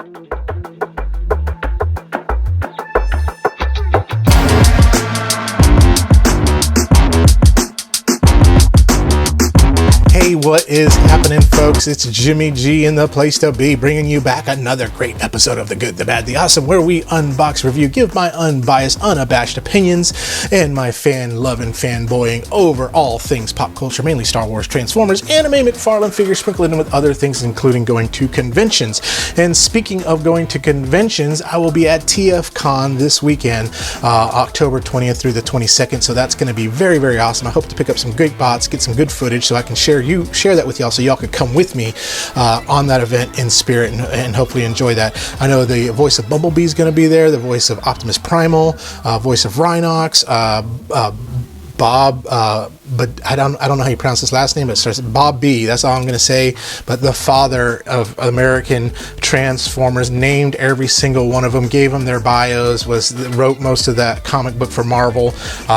Hey, what is happening, folks? It's Jimmy G in the place to be, bringing you back another great episode of The Good, The Bad, The Awesome, where we unbox, review, give my unbiased, unabashed opinions, and my fan-loving, fanboying over all things pop culture, mainly Star Wars, Transformers, anime, McFarlane figures, sprinkled in with other things, including going to conventions. And speaking of going to conventions, I will be at TFCon this weekend, October 20th through the 22nd, so that's going to be very, very awesome. I hope to pick up some great bots, get some good footage, so I can share that with y'all, so y'all could come with me on that event in spirit and hopefully enjoy that. I know the voice of Bumblebee is going to be there, the voice of Optimus Primal, voice of Rhinox, Bob, but I don't know how you pronounce his last name, but it starts Bob B. That's all I'm going to say. But the father of American Transformers, named every single one of them, gave them their bios, wrote most of that comic book for Marvel.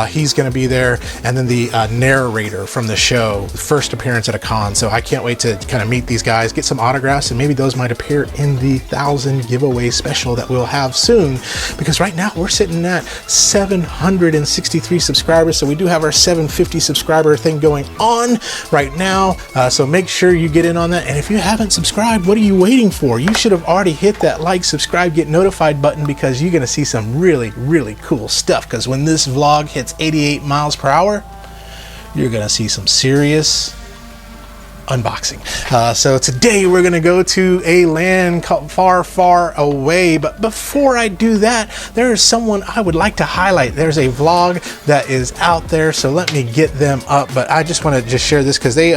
He's going to be there, and then the narrator from the show, first appearance at a con. So I can't wait to kind of meet these guys, get some autographs, and maybe those might appear in the 1,000 giveaway special that we'll have soon. Because right now we're sitting at 763 subscribers, so we do have our 750 subscriber thing going on right now, so make sure you get in on that. And if you haven't subscribed, what are you waiting for? You should have already hit that like, subscribe, get notified button, because you're going to see some really, really cool stuff. Because when this vlog hits 88 miles per hour, you're going to see some serious unboxing. So today we're going to go to a land far, far away. But before I do that, there is someone I would like to highlight. There's a vlog that is out there, so let me get them up. But I just want to share this because they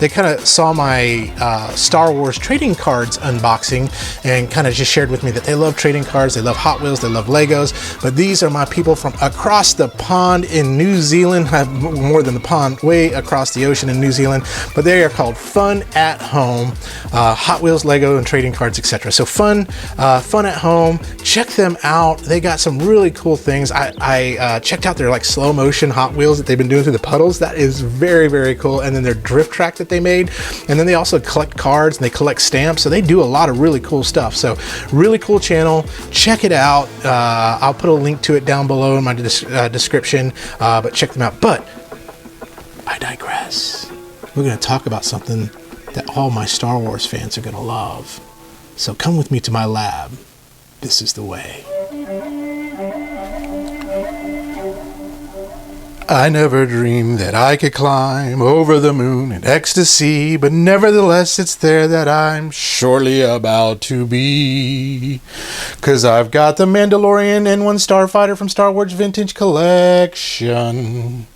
kind of saw my Star Wars trading cards unboxing and kind of just shared with me that they love trading cards, they love Hot Wheels, they love Legos. But these are my people from across the pond in New Zealand, more than the pond, way across the ocean in New Zealand. But they are called Fun at Home, Hot Wheels, Lego, and trading cards, etc. So Fun at Home, check them out. They got some really cool things. I checked out their like slow motion Hot Wheels that they've been doing through the puddles. That is very, very cool. And then their drift track that they made, and then they also collect cards and they collect stamps, so they do a lot of really cool stuff. So really cool channel, check it out. I'll put a link to it down below in my description, but check them out. But I digress. We're going to talk about something that all my Star Wars fans are going to love. So come with me to my lab. This is the way. I never dreamed that I could climb over the moon in ecstasy, but nevertheless it's there that I'm surely about to be. 'Cause I've got the Mandalorian N-1 Starfighter from Star Wars Vintage Collection.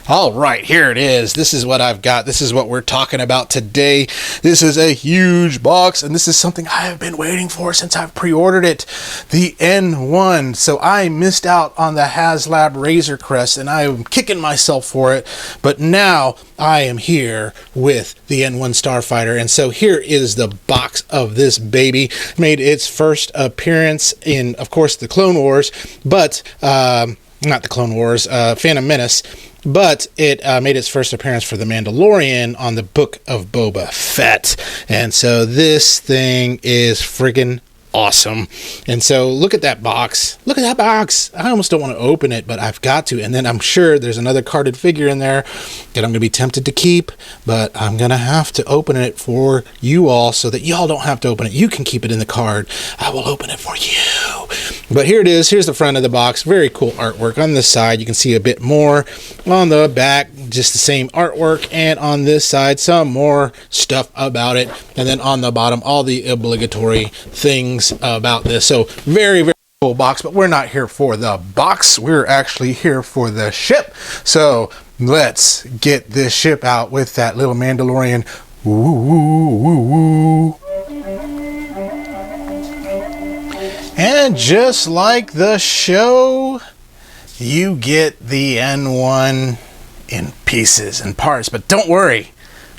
All right, here it is. This is what I've got. This is what we're talking about today. This is a huge box, and this is something I have been waiting for since I've pre-ordered it. The N-1. So I missed out on the HasLab Razor Crest, and I am kicking myself for it. But now I am here with the N-1 Starfighter, and so here is the box of this baby. Made its first appearance in, of course, the Clone Wars, but not the Clone Wars, Phantom Menace. But it made its first appearance for the Mandalorian on the Book of Boba Fett. And so this thing is friggin' awesome. And so look at that box. Look at that box. I almost don't want to open it, but I've got to. And then I'm sure there's another carded figure in there that I'm going to be tempted to keep, but I'm going to have to open it for you all so that y'all don't have to open it. You can keep it in the card. I will open it for you. But here it is. Here's the front of the box. Very cool artwork. On this side, you can see a bit more. On the back, just the same artwork. And on this side, some more stuff about it. And then on the bottom, all the obligatory things about this. So very, very cool box. But we're not here for the box. We're actually here for the ship. So let's get this ship out with that little Mandalorian. Woo, woo, woo, woo. And just like the show, you get the N-1 in pieces and parts. But don't worry,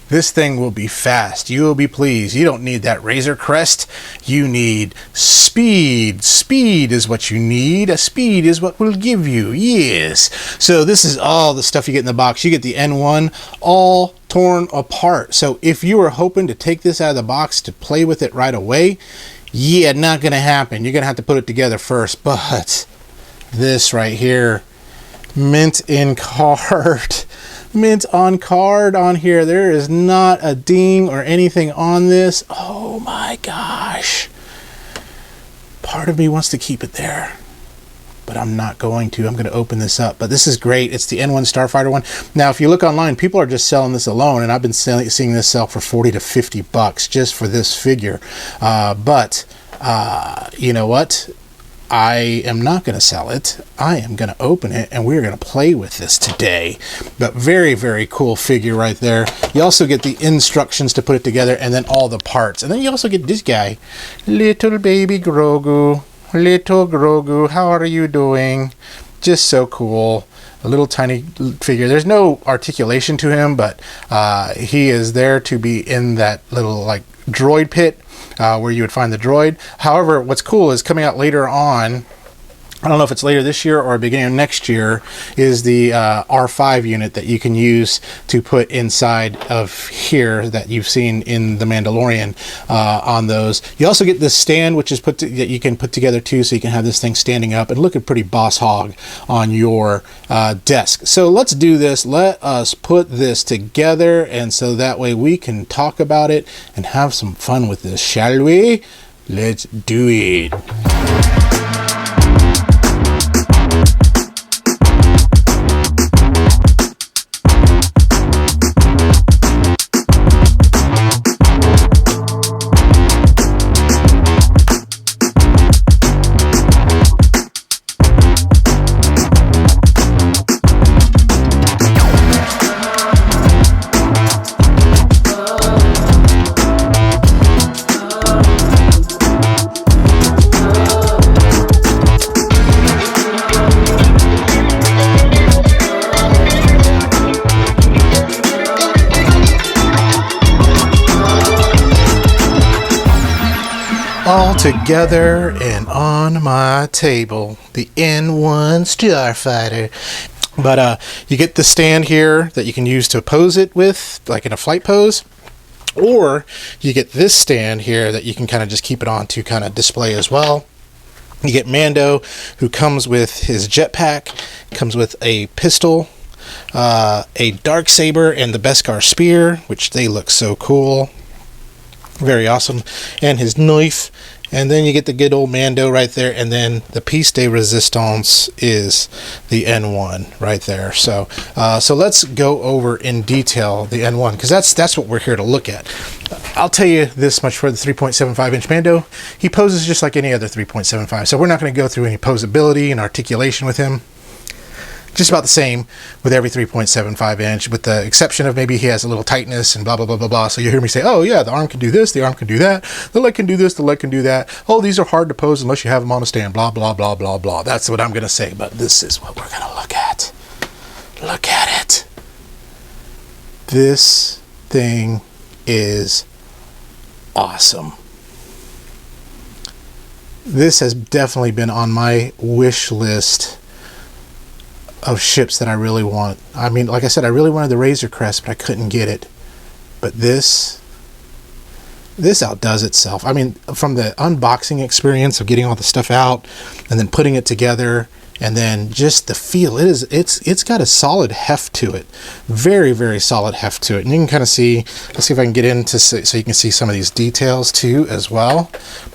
this thing will be fast. You will be pleased. You don't need that Razor Crest. You need speed. Speed is what you need. A speed is what will give you. Yes. So this is all the stuff you get in the box. You get the N-1 all torn apart. So if you were hoping to take this out of the box to play with it right away, Yeah, not gonna happen. You're gonna have to put it together first. But this right here, mint in card. Mint on card on here. There is not a ding or anything on this. Oh my gosh. Part of me wants to keep it there, but I'm not going to. I'm going to open this up. But this is great. It's the N-1 Starfighter one. Now, if you look online, people are just selling this alone, and I've been seeing this sell for 40 to 50 bucks just for this figure. But you know what? I am not going to sell it. I am going to open it, and we're going to play with this today. But very, very cool figure right there. You also get the instructions to put it together, and then all the parts. And then you also get this guy, little baby Grogu. Little Grogu, how are you doing? Just so cool. A little tiny figure. There's no articulation to him, but he is there to be in that little like droid pit where you would find the droid. However, what's cool is coming out later on, I don't know if it's later this year or beginning of next year, is the R5 unit that you can use to put inside of here that you've seen in the Mandalorian on those. You also get this stand, which is that you can put together too, so you can have this thing standing up and looking pretty boss hog on your desk. So let's do this. Let us put this together, and so that way we can talk about it and have some fun with this, shall we? Let's do it. All together and on my table, the N-1 Starfighter. But you get the stand here that you can use to pose it with, like in a flight pose. Or you get this stand here that you can kind of just keep it on to kind of display as well. You get Mando, who comes with his jetpack, comes with a pistol, a Darksaber, and the Beskar spear, which they look so cool. Very awesome. And his knife. And then you get the good old Mando right there. And then the piece de resistance is the N1 right there. So so let's go over in detail the N1, because that's what we're here to look at. I'll tell you this much for the 3.75 inch Mando. He poses just like any other 3.75. So we're not going to go through any posability and articulation with him. Just about the same with every 3.75 inch, with the exception of maybe he has a little tightness and blah, blah, blah, blah, blah. So you hear me say, oh yeah, the arm can do this, the arm can do that, the leg can do this, the leg can do that. Oh, these are hard to pose unless you have them on a stand, blah, blah, blah, blah, blah. That's what I'm going to say, but this is what we're going to look at. Look at it. This thing is awesome. This has definitely been on my wish list of ships that I really want. I mean, like I said, I really wanted the Razor Crest, but I couldn't get it. But this outdoes itself. I mean, from the unboxing experience of getting all the stuff out and then putting it together, and then just the feel, it's got a solid heft to it. Very, very solid heft to it. And you can kind of see, let's see if I can get into so you can see some of these details too as well.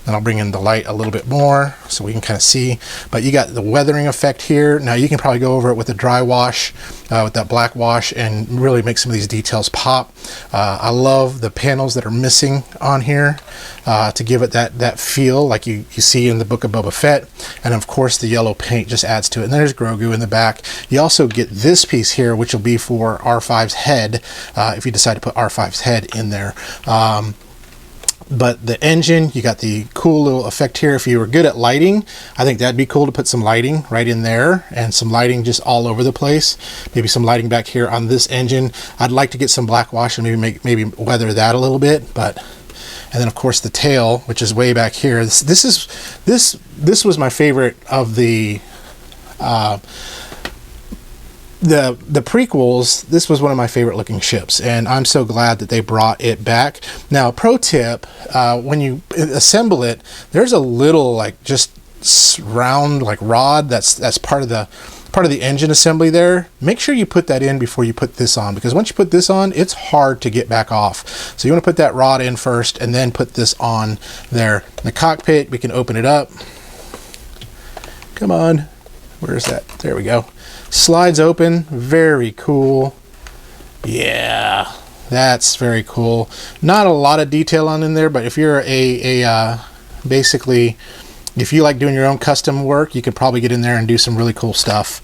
And I'll bring in the light a little bit more so we can kind of see. But you got the weathering effect here. Now you can probably go over it with a dry wash, with that black wash, and really make some of these details pop. I love the panels that are missing on here to give it that feel like you see in the Book of Boba Fett. And of course the yellow paint just adds to it. And there's Grogu in the back. You also get this piece here, which will be for R5's head, if you decide to put R5's head in there. But the engine, you got the cool little effect here. If you were good at lighting, I think that'd be cool to put some lighting right in there, and some lighting just all over the place. Maybe some lighting back here on this engine. I'd like to get some black wash and maybe weather that a little bit. But and then of course the tail, which is way back here. This was my favorite of the the prequels, this was one of my favorite looking ships, and I'm so glad that they brought it back. Now, pro tip, when you assemble it, there's a little like just round like rod that's part of the engine assembly there. Make sure you put that in before you put this on, because once you put this on, it's hard to get back off. So you want to put that rod in first and then put this on there. The cockpit, we can open it up. Come on, where's that? There we go. Slides open, very cool. Yeah, that's very cool. Not a lot of detail on in there, but if you're basically, if you like doing your own custom work, you could probably get in there and do some really cool stuff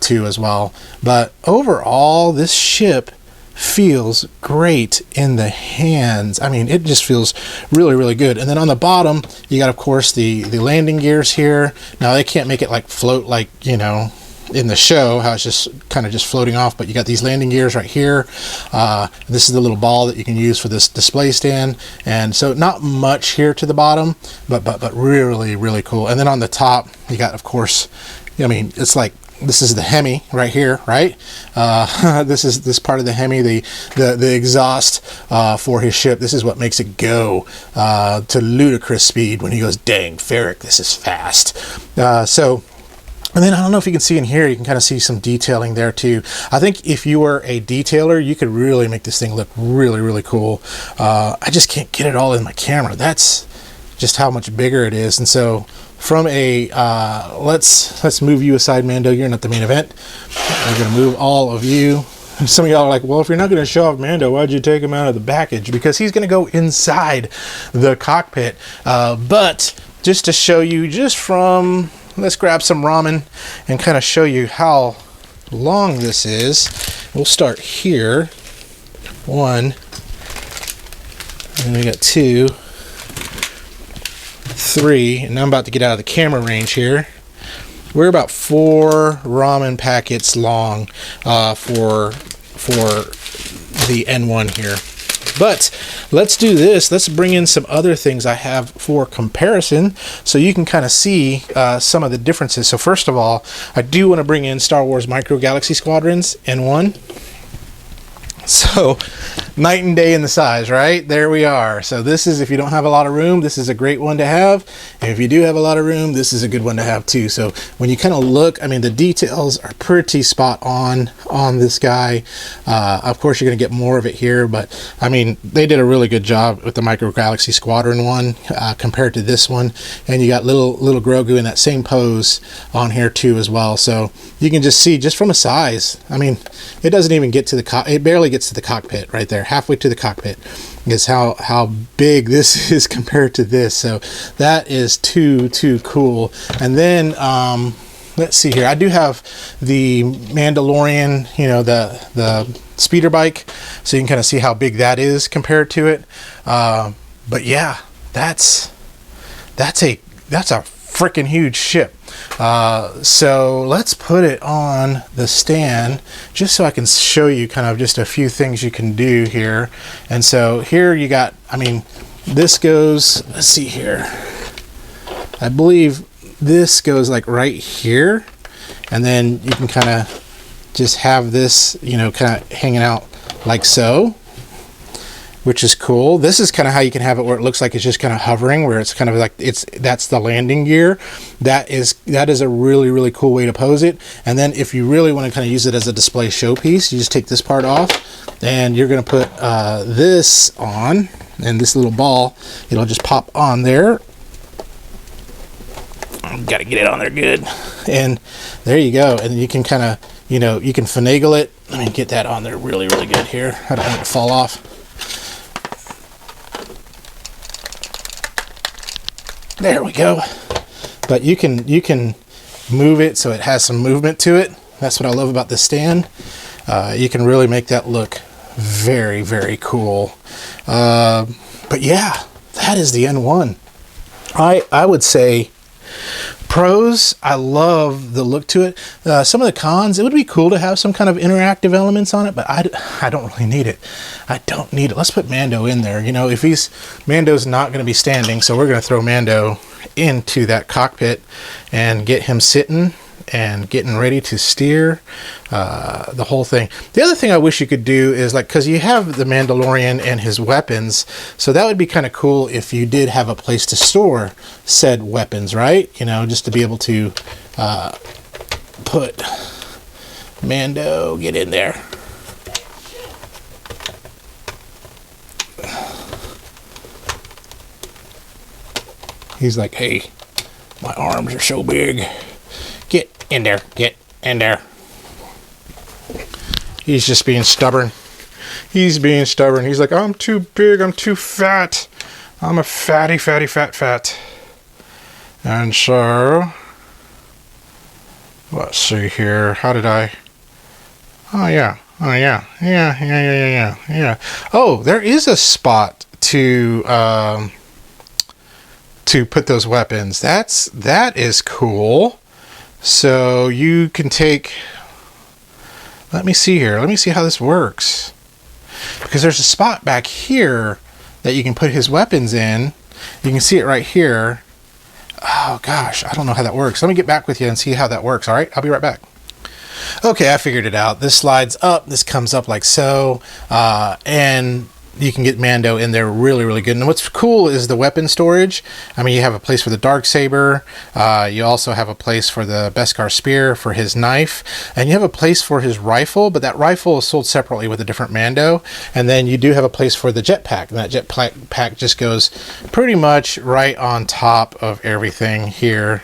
too as well. But overall, this ship feels great in the hands. I mean, it just feels really, really good. And then on the bottom, you got, of course, the landing gears here. Now, they can't make it like float like, you know, in the show, how it's just kind of just floating off, but you got these landing gears right here. This is the little ball that you can use for this display stand, and so not much here to the bottom, but really, really cool. And then on the top, you got, of course, I mean, it's like, this is the Hemi right here, right? This is this part of the Hemi, the exhaust for his ship. This is what makes it go to ludicrous speed when he goes, dang, Ferric, this is fast. And then I don't know if you can see in here, you can kind of see some detailing there too. I think if you were a detailer, you could really make this thing look really, really cool. I just can't get it all in my camera. That's just how much bigger it is. And so from a, let's move you aside, Mando. You're not the main event. I'm going to move all of you. Some of y'all are like, well, if you're not going to show off Mando, why'd you take him out of the package? Because he's going to go inside the cockpit. But just to show you, just from, let's grab some ramen and kind of show you how long this is. We'll start here. 1, and we got 2, 3, and I'm about to get out of the camera range here. We're about 4 ramen packets long for the N1 here. But let's do this. Let's bring in some other things I have for comparison so you can kind of see some of the differences. So first of all, I do want to bring in Star Wars Micro Galaxy Squadrons N1. So night and day in the size, right? There we are. So this is, if you don't have a lot of room, this is a great one to have. And if you do have a lot of room, this is a good one to have too. So when you kind of look, I mean, the details are pretty spot on this guy. Of course, you're going to get more of it here, but I mean, they did a really good job with the Micro Galaxy Squadron one compared to this one. And you got little Grogu in that same pose on here too as well. So you can just see, just from a size, I mean, it doesn't even get to the it barely gets to the cockpit right there. Halfway to the cockpit is how big this is compared to this. So that is too cool. And then let's see here, I do have the Mandalorian, you know, the speeder bike, so you can kind of see how big that is compared to it. But yeah, that's a freaking huge ship. So let's put it on the stand just so I can show you kind of just a few things you can do here. And so here you got, I mean, this goes, let's see here, I believe this goes like right here, and then you can kind of just have this, you know, kind of hanging out like so, which is cool. This is kind of how you can have it where it looks like it's just kind of hovering, where it's kind of like that's the landing gear. That is a really, really cool way to pose it. And then if you really want to kind of use it as a display showpiece, you just take this part off and you're going to put this on, and this little ball, it'll just pop on there. Got to get it on there good. And there you go. And you can kind of, you know, you can finagle it. Let me get that on there really, really good here. I don't want it to fall off. There we go. But you can move it so it has some movement to it. That's what I love about this stand. You can really make that look very, very cool. But yeah, that is the N1. I would say pros, I love the look to it. Some of the cons, it would be cool to have some kind of interactive elements on it, but I don't really need it. I don't need it. Let's put Mando in there. You know, if Mando's not going to be standing, so we're going to throw Mando into that cockpit and get him sitting. and getting ready to steer the whole thing. The other thing I wish you could do is, like, because you have the Mandalorian and his weapons, so that would be kind of cool if you did have a place to store said weapons, right? You know, just to be able to put Mando, get in there. He's like, hey, my arms are so big. Get in there. Get in there. He's just being stubborn. He's being stubborn. He's like, I'm too big. I'm too fat. I'm a fatty, fatty, fat. And so, let's see here. How did I? Oh, yeah. Yeah. Oh, there is a spot to put those weapons. That is cool. So you can take, let me see here. Let me see how this works. Because there's a spot back here that you can put his weapons in. You can see it right here. Oh gosh, I don't know how that works. Let me get back with you and see how that works. All right, I'll be right back. Okay, I figured it out. This slides up, this comes up like so, and you can get Mando in there really, really good. And what's cool is the weapon storage. I mean, you have a place for the Darksaber. You also have a place for the Beskar spear, for his knife. And you have a place for his rifle, but that rifle is sold separately with a different Mando. And then you do have a place for the jetpack. And that jetpack just goes pretty much right on top of everything here,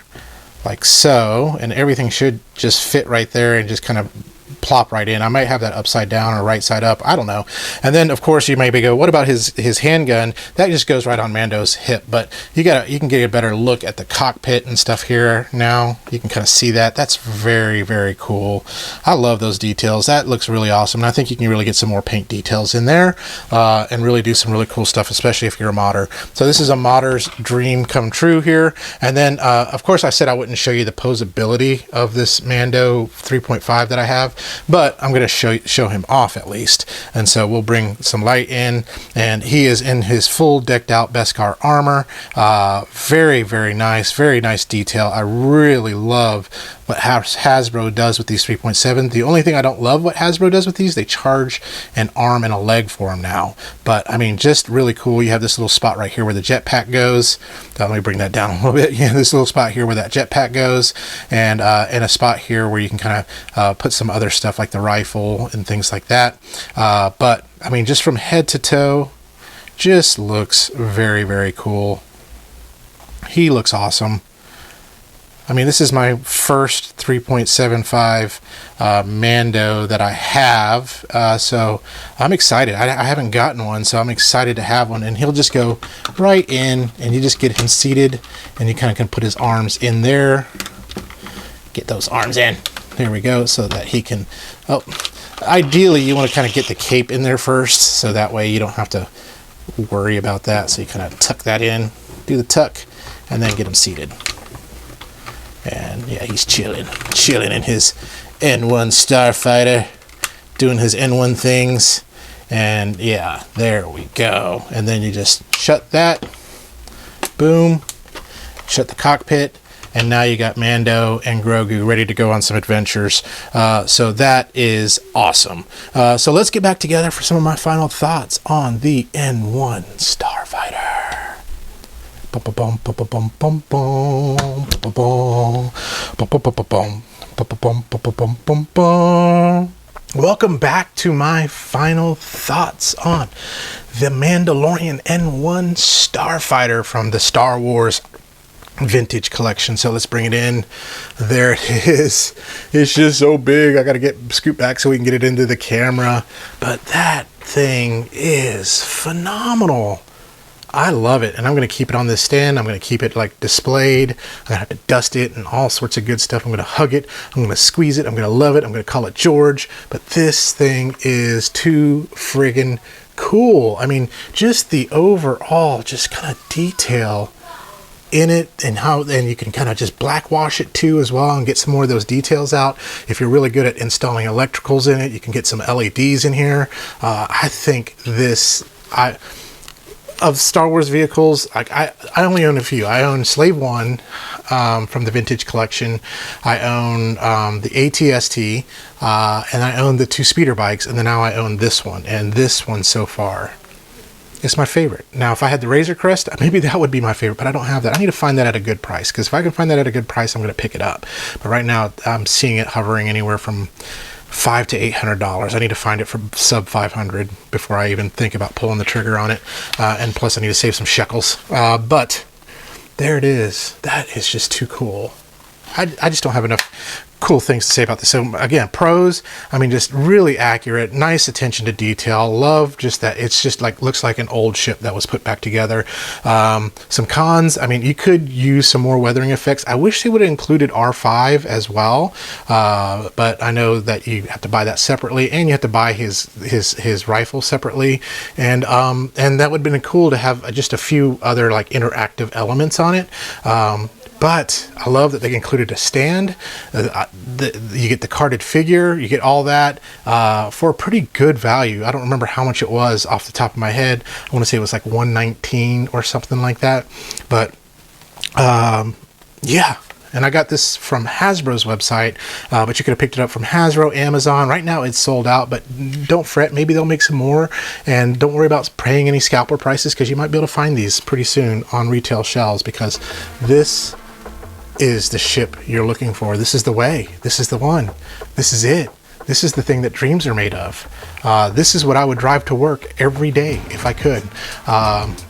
like so. And everything should just fit right there and just kind of plop right in. I might have that upside down or right side up, I don't know. And then of course you maybe go, what about his handgun? That just goes right on Mando's hip. But you can get a better look at the cockpit and stuff here now. You can kind of see that. That's very, very cool. I love those details. That looks really awesome. And I think you can really get some more paint details in there and really do some really cool stuff, especially if you're a modder. So this is a modder's dream come true here. And then of course I said I wouldn't show you the posability of this Mando 3.5 that I have, but I'm going to show him off at least. And so we'll bring some light in, and he is in his full decked out Beskar armor. Very, very nice detail. I really love what Hasbro does with these 3.7. The only thing I don't love what Hasbro does with these, they charge an arm and a leg for them now. But I mean, just really cool. You have this little spot right here where the jetpack goes. Let me bring that down a little bit. Yeah, this little spot here where that jetpack goes, and a spot here where you can kind of put some other stuff like the rifle and things like that. But I mean, just from head to toe, just looks very, very cool. He looks awesome. I mean, this is my first 3.75 Mando that I have, so I'm excited. I haven't gotten one, so I'm excited to have one. And he'll just go right in, and you just get him seated, and you kind of can put his arms in there. Get those arms in. There we go, so that he can... Oh, ideally, you want to kind of get the cape in there first, so that way you don't have to worry about that. So you kind of tuck that in, do the tuck, and then get him seated. And yeah, he's chilling in his N-1 Starfighter, doing his N-1 things. And yeah, there we go. And then you just shut that, boom, shut the cockpit, and now you got Mando and Grogu ready to go on some adventures. So that is awesome. So let's get back together for some of my final thoughts on the N-1 Starfighter. Welcome back to my final thoughts on the Mandalorian N-1 Starfighter from the Star Wars Vintage Collection. So let's bring it in. There it is. It's just so big. I gotta scoot back so we can get it into the camera. But that thing is phenomenal. I love it, and I'm going to keep it on this stand. I'm going to keep it like displayed. I'm going to have to dust it and all sorts of good stuff. I'm going to hug it. I'm going to squeeze it. I'm going to love it. I'm going to call it George. But this thing is too friggin' cool. I mean, just the overall just kind of detail in it, and you can kind of just black wash it too as well and get some more of those details out. If you're really good at installing electricals in it, you can get some LEDs in here. I think this... of Star Wars vehicles, like I only own a few. I own Slave One from the Vintage Collection. I own the ATST, and I own the 2 speeder bikes, and then now I own this one. And this one so far is my favorite. Now, if I had the Razor Crest, maybe that would be my favorite, but I don't have that. I need to find that at a good price, because if I can find that at a good price, I'm going to pick it up. But right now, I'm seeing it hovering anywhere from $500 to $800. I need to find it for sub 500 before I even think about pulling the trigger on it. And plus I need to save some shekels. But there it is. That is just too cool. I just don't have enough cool things to say about this. So again, pros, I mean, just really accurate, nice attention to detail. Love just that it's just like, looks like an old ship that was put back together. Some cons, I mean, you could use some more weathering effects. I wish they would have included R5 as well, but I know that you have to buy that separately, and you have to buy his rifle separately, and that would have been cool to have just a few other like interactive elements on it. But I love that they included a stand. You get the carded figure, you get all that for a pretty good value. I don't remember how much it was off the top of my head. I want to say it was like $119 or something like that. But yeah. And I got this from Hasbro's website, but you could have picked it up from Hasbro, Amazon. Right now it's sold out, but don't fret. Maybe they'll make some more. And don't worry about paying any scalper prices, because you might be able to find these pretty soon on retail shelves, because this is the ship you're looking for. This is the way. This is the one. This is it. This is the thing that dreams are made of. This is what I would drive to work every day if I could.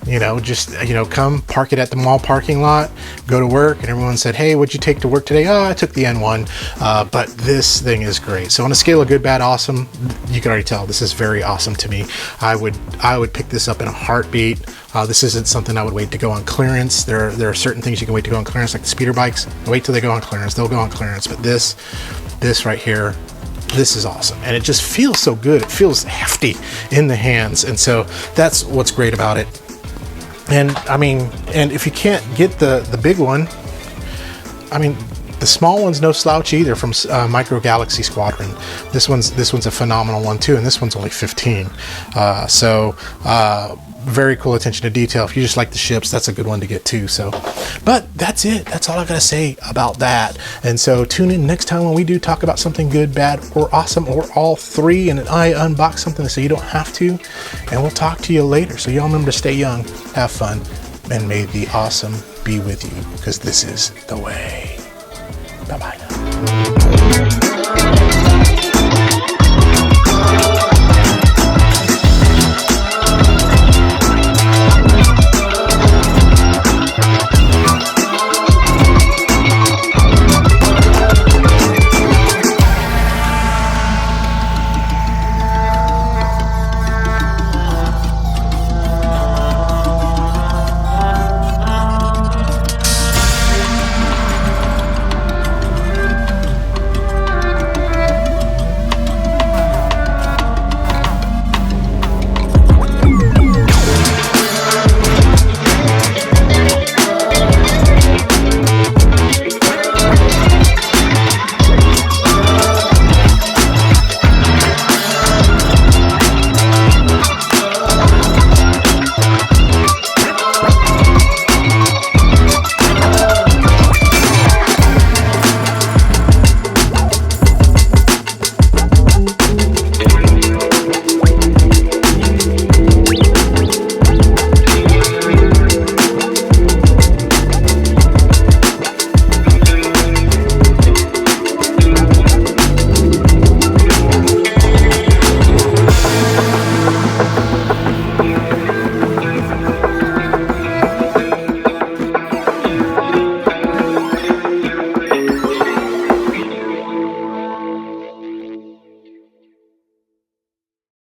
You know, just, you know, come park it at the mall parking lot, go to work, and everyone said, hey, what'd you take to work today? Oh, I took the N1. But this thing is great. So on a scale of good, bad, awesome, you can already tell this is very awesome to me. I would pick this up in a heartbeat. This isn't something I would wait to go on clearance. There are certain things you can wait to go on clearance, like the speeder bikes. Wait till they go on clearance. They'll go on clearance. But this right here, this is awesome, and it just feels so good. It feels hefty in the hands, and so that's what's great about it. And I mean, and if you can't get the big one, I mean, the small one's no slouch either, from Micro Galaxy Squadron. This one's a phenomenal one too, and this one's only 15. Very cool attention to detail. If you just like the ships, that's a good one to get too. So, but that's it. That's all I gotta say about that. And so tune in next time when we do talk about something good, bad, or awesome, or all three, and I unbox something so you don't have to. And we'll talk to you later. So y'all remember to stay young, have fun, and may the awesome be with you, because this is the way. Bye-bye now.